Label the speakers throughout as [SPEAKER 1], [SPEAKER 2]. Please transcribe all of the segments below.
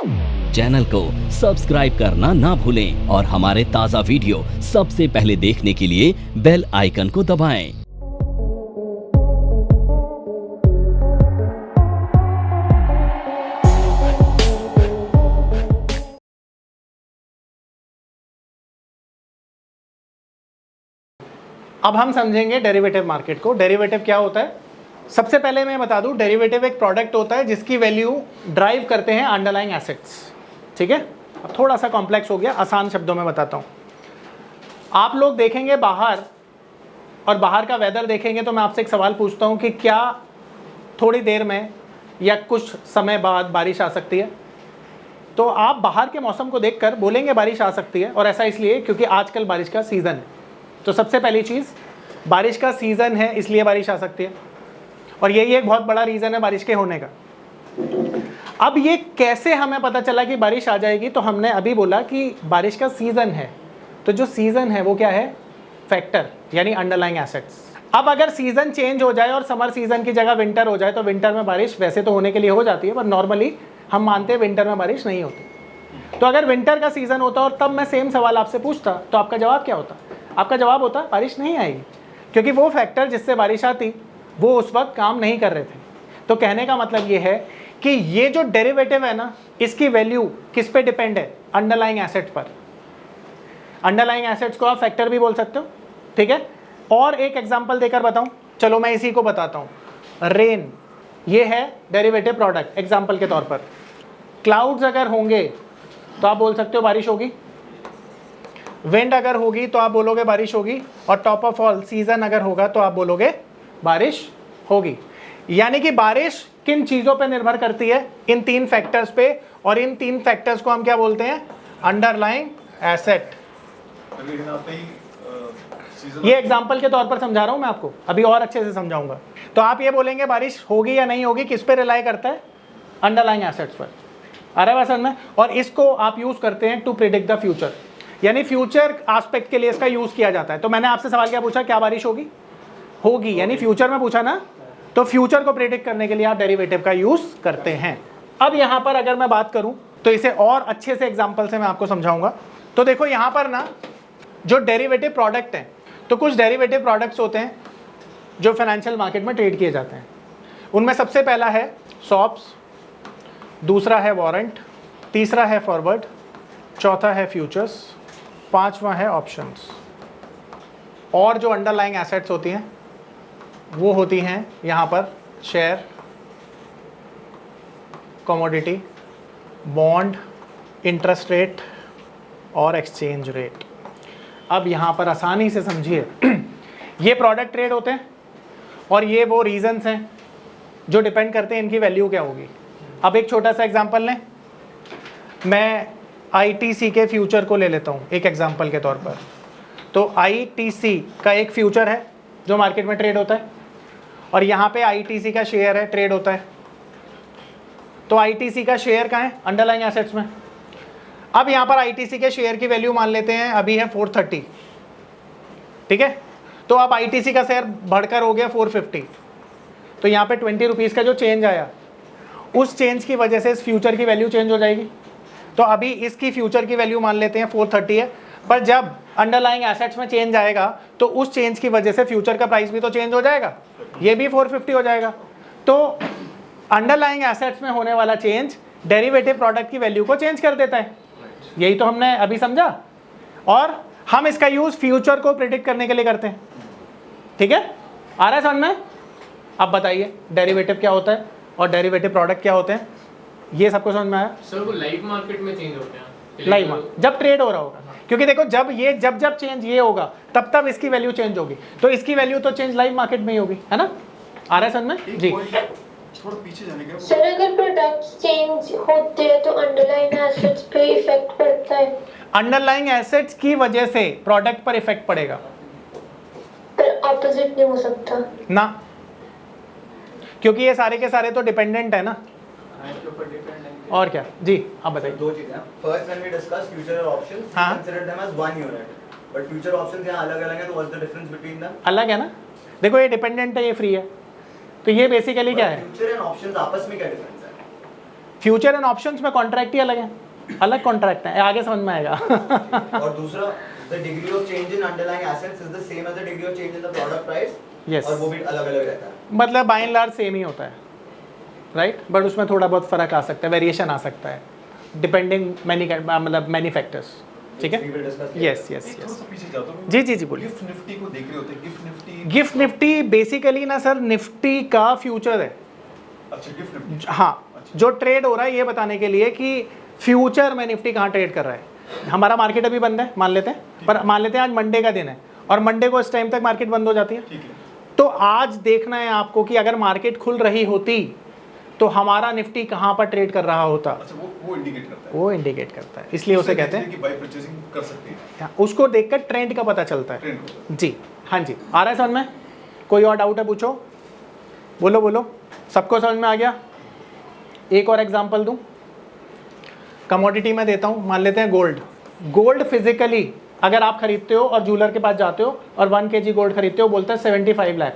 [SPEAKER 1] Channel को subscribe करना ना भूलें और हमारे ताज़ा वीडियो सबसे पहले देखने के लिए बेल आइकन को दबाएं।
[SPEAKER 2] अब हम समझेंगे डेरिवेटिव मार्केट को। डेरिवेटिव क्या होता है? सबसे पहले मैं बता दूं, डेरिवेटिव एक प्रोडक्ट होता है जिसकी वैल्यू ड्राइव करते हैं अंडरलाइंग एसेट्स। ठीक है, अब थोड़ा सा कॉम्प्लेक्स हो गया, आसान शब्दों में बताता हूं। आप लोग देखेंगे बाहर और बाहर का वेदर देखेंगे तो मैं आपसे एक सवाल पूछता हूं कि क्या थोड़ी देर में या कुछ समय बाद बारिश आ सकती है? तो आप बाहर के मौसम को देखकर बोलेंगे बारिश आ सकती है, और ऐसा इसलिए क्योंकि आजकल बारिश का सीज़न है। तो सबसे पहली चीज़, बारिश का सीज़न है इसलिए बारिश आ सकती है, और यही एक बहुत बड़ा रीज़न है बारिश के होने का। अब ये कैसे हमें पता चला कि बारिश आ जाएगी? तो हमने अभी बोला कि बारिश का सीज़न है, तो जो सीज़न है वो क्या है? फैक्टर, यानी अंडरलाइंग एसेट्स। अब अगर सीज़न चेंज हो जाए और समर सीज़न की जगह विंटर हो जाए तो विंटर में बारिश वैसे तो होने के लिए हो जाती है, पर नॉर्मली हम मानते हैं विंटर में बारिश नहीं होती। तो अगर विंटर का सीज़न होता और तब मैं सेम सवाल आपसे पूछता तो आपका जवाब क्या होता? आपका जवाब होता बारिश नहीं आएगी, क्योंकि वो फैक्टर जिससे बारिश आती वो उस वक्त काम नहीं कर रहे थे। तो कहने का मतलब ये है कि ये जो डेरिवेटिव है ना, इसकी वैल्यू किस पे डिपेंड है? अंडरलाइंग एसेट पर। अंडरलाइंग एसेट्स को आप फैक्टर भी बोल सकते हो, ठीक है। और एक एग्जांपल देकर बताऊं, चलो मैं इसी को बताता हूं। रेन, ये है डेरिवेटिव प्रोडक्ट एग्जांपल के तौर पर। क्लाउड्स अगर होंगे तो आप बोल सकते हो बारिश होगी, विंड अगर होगी तो आप बोलोगे बारिश होगी, और टॉप ऑफ ऑल सीजन अगर होगा तो आप बोलोगे बारिश होगी। यानी कि बारिश किन चीज़ों पे निर्भर करती है? इन तीन फैक्टर्स पे, और इन तीन फैक्टर्स को हम क्या बोलते हैं? Underlying asset. ये एग्जांपल के तौर पर समझा रहा हूं मैं आपको, अभी और अच्छे से समझाऊंगा। तो आप ये बोलेंगे बारिश होगी या नहीं होगी, किस पे रिलाई करता है? अंडरलाइंग एसेट्स पर। आ रहा है बात में? और इसको आप यूज करते हैं टू प्रिडिक्ट द फ्यूचर, यानी फ्यूचर एस्पेक्ट के लिए इसका यूज किया जाता है। तो मैंने आपसे सवाल क्या पूछा? क्या बारिश होगी? होगी, यानी फ्यूचर में पूछा ना, तो फ्यूचर को प्रेडिक्ट करने के लिए आप डेरिवेटिव का यूज करते हैं। अब यहां पर अगर मैं बात करूं तो इसे और अच्छे से एग्जांपल से मैं आपको समझाऊंगा। तो देखो यहां पर ना, जो डेरिवेटिव प्रोडक्ट हैं, तो कुछ डेरिवेटिव प्रोडक्ट्स होते हैं जो फाइनेंशियल मार्केट में ट्रेड किए जाते हैं। उनमें सबसे पहला है स्वैप्स, दूसरा है वारंट, तीसरा है फॉरवर्ड, चौथा है फ्यूचर्स, पांचवा है ऑप्शंस। और जो अंडरलाइंग एसेट्स होती हैं वो होती हैं यहाँ पर share, commodity, bond, interest rate और एक्सचेंज रेट। अब यहाँ पर आसानी से समझिए, ये प्रोडक्ट ट्रेड होते हैं और ये वो रीजंस हैं जो डिपेंड करते हैं इनकी वैल्यू क्या होगी। अब एक छोटा सा एग्जांपल लें, मैं ITC के फ्यूचर को ले लेता हूँ एक एग्जांपल के तौर पर। तो ITC का एक फ्यूचर है जो मार्केट में ट्रेड होता है, और यहाँ पे ITC का शेयर है, ट्रेड होता है। तो ITC का शेयर कहाँ है? अंडरलाइंग एसेट्स में। अब यहाँ पर ITC के शेयर की वैल्यू मान लेते हैं अभी है 430, ठीक है। तो अब ITC का शेयर बढ़कर हो गया 450, तो यहाँ पे 20 रुपीज़ का जो चेंज आया, उस चेंज की वजह से इस फ्यूचर की वैल्यू चेंज हो जाएगी। तो अभी इसकी फ्यूचर की वैल्यू मान लेते हैं 430 है, पर जब अंडरलाइंग एसेट्स में चेंज आएगा तो उस चेंज की वजह से फ्यूचर का प्राइस भी तो चेंज हो जाएगा, ये भी 450 हो जाएगा। तो अंडरलाइंग एसेट्स में होने वाला चेंज डेरिवेटिव प्रोडक्ट की वैल्यू को चेंज कर देता है। यही तो हमने अभी समझा, और हम इसका यूज फ्यूचर को प्रिडिक्ट करने के लिए करते हैं, ठीक है। आ रहा है समझ में? अब बताइए डेरिवेटिव क्या होता है और डेरिवेटिव प्रोडक्ट क्या होते हैं, ये सबको समझ में आया?
[SPEAKER 3] सर वो लाइव मार्केट में चेंज होते हैं,
[SPEAKER 2] लाइव मार्केट जब ट्रेड हो रहा होगा, क्योंकि देखो जब चेंज ये होगा तब इसकी वैल्यू चेंज होगी, तो इसकी वैल्यू तो चेंज लाइव मार्केट में ही होगी, है ना। आ रहा है समझ में? जी
[SPEAKER 4] थोड़ा पीछे जाने का।
[SPEAKER 5] सर अगर प्रोडक्ट चेंज होते हैं तो अंडरलाइंग एसेट्स पे इफेक्ट पड़ता है?
[SPEAKER 2] अंडरलाइंग एसेट्स की वजह से प्रोडक्ट पर इफेक्ट पड़ेगा,
[SPEAKER 5] पर ऑपोजिट नहीं हो सकता
[SPEAKER 2] ना, क्योंकि ये सारे के सारे तो डिपेंडेंट है ना। और क्या जी, आप बताइए।
[SPEAKER 4] दो चीजें हैं। First when we discuss future और ऑप्शंस,
[SPEAKER 2] हाँ,
[SPEAKER 4] consider them as one unit, but future options यहां अलग-अलग हैं, तो what's the difference between them?
[SPEAKER 2] अलग है ना, देखो ये डिपेंडेंट है, ये फ्री है, तो ये बेसिकली क्या है?
[SPEAKER 4] फ्यूचर एंड ऑप्शंस आपस में क्या डिफरेंस है?
[SPEAKER 2] फ्यूचर एंड ऑप्शंस में कॉन्ट्रैक्ट ही अलग है, अलग कॉन्ट्रैक्ट है, आगे समझ में आएगा।
[SPEAKER 4] और दूसरा, the degree of change in underlying assets is the same as the degree of change in the product price.
[SPEAKER 2] Yes.
[SPEAKER 4] और वो भी अलग-अलग रहता है।
[SPEAKER 2] मतलब बाय एंड लार्ज सेम ही होता है, राइट, बट उसमें थोड़ा बहुत फर्क आ सकता है, वेरिएशन आ सकता है, डिपेंडिंग मैनी फैक्टर्स, ठीक है। यस यस यस, जी जी जी बोलिए।
[SPEAKER 6] गिफ्ट निफ्टी को देख रहे होते हैं,
[SPEAKER 2] गिफ्ट निफ्टी बेसिकली ना सर निफ्टी का फ्यूचर है।
[SPEAKER 6] अच्छा, गिफ्ट निफ्टी,
[SPEAKER 2] हाँ, जो ट्रेड हो रहा है ये बताने के लिए कि फ्यूचर में निफ्टी कहाँ ट्रेड कर रहा है। हमारा मार्केट अभी बंद है मान लेते हैं, पर मान लेते हैं आज मंडे का दिन है और मंडे को इस टाइम तक मार्केट बंद हो जाती है,
[SPEAKER 6] ठीक है।
[SPEAKER 2] तो आज देखना है आपको कि अगर मार्केट खुल रही होती तो हमारा निफ्टी कहाँ पर ट्रेड कर रहा होता।
[SPEAKER 6] अच्छा, वो इंडिकेट करता है,
[SPEAKER 2] वो इंडिकेट करता है, इसलिए उसे कहते हैं
[SPEAKER 6] कि बाय परचेजिंग कर सकते हैं,
[SPEAKER 2] उसको देखकर ट्रेंड का पता चलता है।
[SPEAKER 6] ट्रेंड।
[SPEAKER 2] जी हाँ जी, आ रहा है समझ में? कोई और डाउट है पूछो, बोलो बोलो, सबको समझ में आ गया? एक और एग्जांपल दूं, कमोडिटी में देता हूं, मान लेते हैं गोल्ड। गोल्ड फिजिकली अगर आप खरीदते हो और ज्वेलर के पास जाते हो और 1 kg गोल्ड खरीदते हो, बोलते हैं 75 लाख,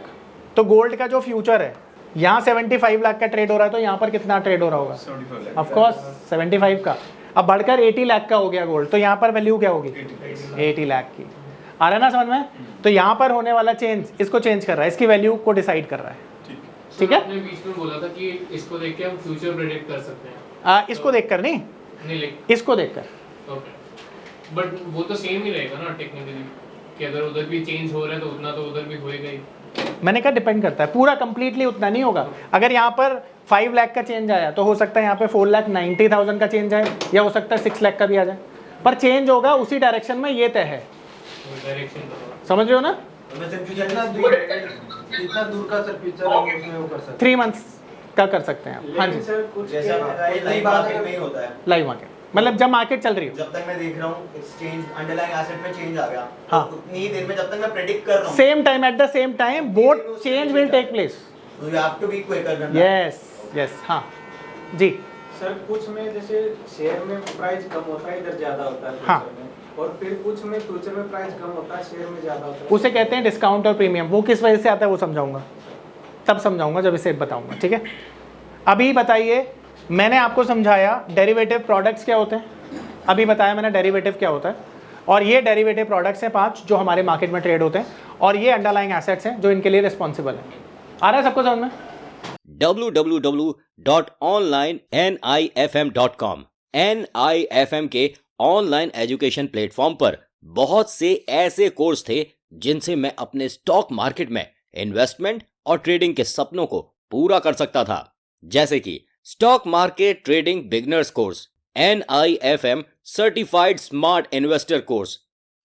[SPEAKER 2] तो गोल्ड का जो फ्यूचर है यहाँ 75 लाख का ट्रेड हो रहा है, तो यहाँ पर कितना ट्रेड हो रहा होगा?
[SPEAKER 6] 75 लाख,
[SPEAKER 2] ऑफ कोर्स 75 का, अब बढ़कर 80 लाख का हो गया गोल्ड, तो यहाँ पर वैल्यू क्या होगी? 80 लाख की। आ रहा है ना समझ में? तो यहाँ पर होने वाला चेंज इसको चेंज कर रहा है, इसकी वैल्यू को डिसाइड कर रहा है, ठीक है।
[SPEAKER 3] आपने बीच में बोला था कि इसको देख के हम फ्यूचर प्रेडिक्ट कर सकते हैं।
[SPEAKER 2] इसको देखकर नहीं, इसको देखकर।
[SPEAKER 3] ओके, बट वो तो सेम ही रहेगा ना टेक्निकली, कि अगर उधर भी चेंज हो रहा है तो उतना तो उधर भी होएगा ही।
[SPEAKER 2] मैंने कहा डिपेंड करता है, पूरा कंप्लीटली उतना नहीं होगा। अगर यहाँ पर 5 लाख का चेंज आया तो हो सकता है यहाँ पे 4,90,000 का चेंज आए, या हो सकता है 6 लाख का भी आ जाए, पर चेंज होगा उसी डायरेक्शन में, ये तय है।
[SPEAKER 3] डायरेक्शन तो
[SPEAKER 2] समझ रहे हो ना?
[SPEAKER 4] कितना दूर का सर फ्यूचर हम उसमें वो कर सकते हैं?
[SPEAKER 2] 3 मंथ्स का कर सकते हैं आप। हाँ जी,
[SPEAKER 4] जैसा लाइव मार्केट में ही होता है,
[SPEAKER 2] लाइव मार्केट मतलब जब मार्केट चल रही हो,
[SPEAKER 4] जब तक मैं देख रहा हूँ एक्सचेंज अंडरलाइंग एसेट में चेंज आ गया,
[SPEAKER 2] हाँ,
[SPEAKER 4] तो उतनी ही देर में जब तक मैं प्रेडिक्ट कर रहा हूँ,
[SPEAKER 2] same time at the same time both change will take place.
[SPEAKER 4] तो you have to be quicker.
[SPEAKER 2] Yes yes, हाँ जी
[SPEAKER 7] सर, कुछ में जैसे शेयर में प्राइस कम होता है, इधर ज्यादा होता है
[SPEAKER 2] हाँ,
[SPEAKER 7] फ्यूचर में, और फिर कुछ में फ्यूचर में प्राइस कम होता है, शेयर में ज्यादा होता है,
[SPEAKER 2] उसे कहते हैं डिस्काउंट और प्रीमियम। वो किस वजह से आता है वो समझाऊंगा, तब समझाऊंगा जब इसे बताऊंगा, ठीक है। अभी बताइए, मैंने आपको समझाया डेरिवेटिव प्रोडक्ट्स क्या होते हैं, अभी बताया मैंने डेरिवेटिव क्या होता है, और ये डेरिवेटिव प्रोडक्ट्स हैं 5 जो हमारे मार्केट में ट्रेड होते हैं, और ये अंडरलाइंग एसेट्स हैं जो इनके लिए रिस्पॉन्सिबल है। आ रहा है सबको समझ में?
[SPEAKER 1] www.onlinenifm.com NIFM के ऑनलाइन एजुकेशन प्लेटफॉर्म पर बहुत से ऐसे कोर्स थे जिनसे मैं अपने स्टॉक मार्केट में इन्वेस्टमेंट और ट्रेडिंग के सपनों को पूरा कर सकता था, जैसे कि stock market trading beginners course, NIFM certified smart investor course,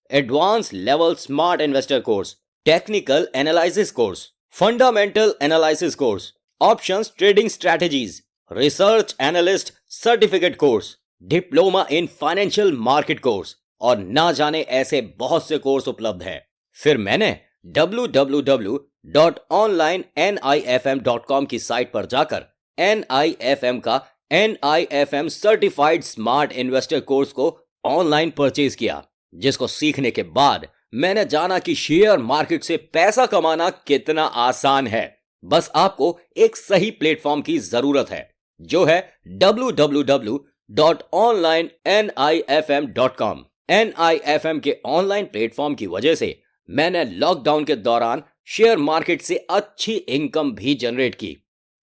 [SPEAKER 1] advance level smart investor course, technical analysis course, fundamental analysis course, options trading strategies, research analyst certificate course, diploma in financial market course, और ना जाने ऐसे बहुत से course उपलब्ध हैं। फिर मैंने www.onlinenifm.com की साइट पर जाकर NIFM का NIFM certified smart investor course को ऑनलाइन परचेज किया, जिसको सीखने के बाद मैंने जाना कि शेयर मार्केट से पैसा कमाना कितना आसान है। बस आपको एक सही प्लेटफॉर्म की जरूरत है, जो है www.onlinenifm.com। NIFM के ऑनलाइन प्लेटफॉर्म की वजह से मैंने लॉकडाउन के दौरान शेयर मार्केट से अच्छी इनकम भी जनरेट की।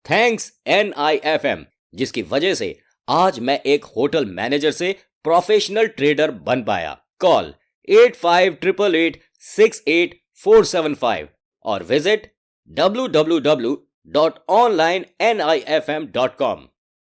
[SPEAKER 1] थैंक्स NIFM, जिसकी वजह से आज मैं एक होटल मैनेजर से प्रोफेशनल ट्रेडर बन पाया। कॉल 8588688475 और विजिट www.onlinenifm.com।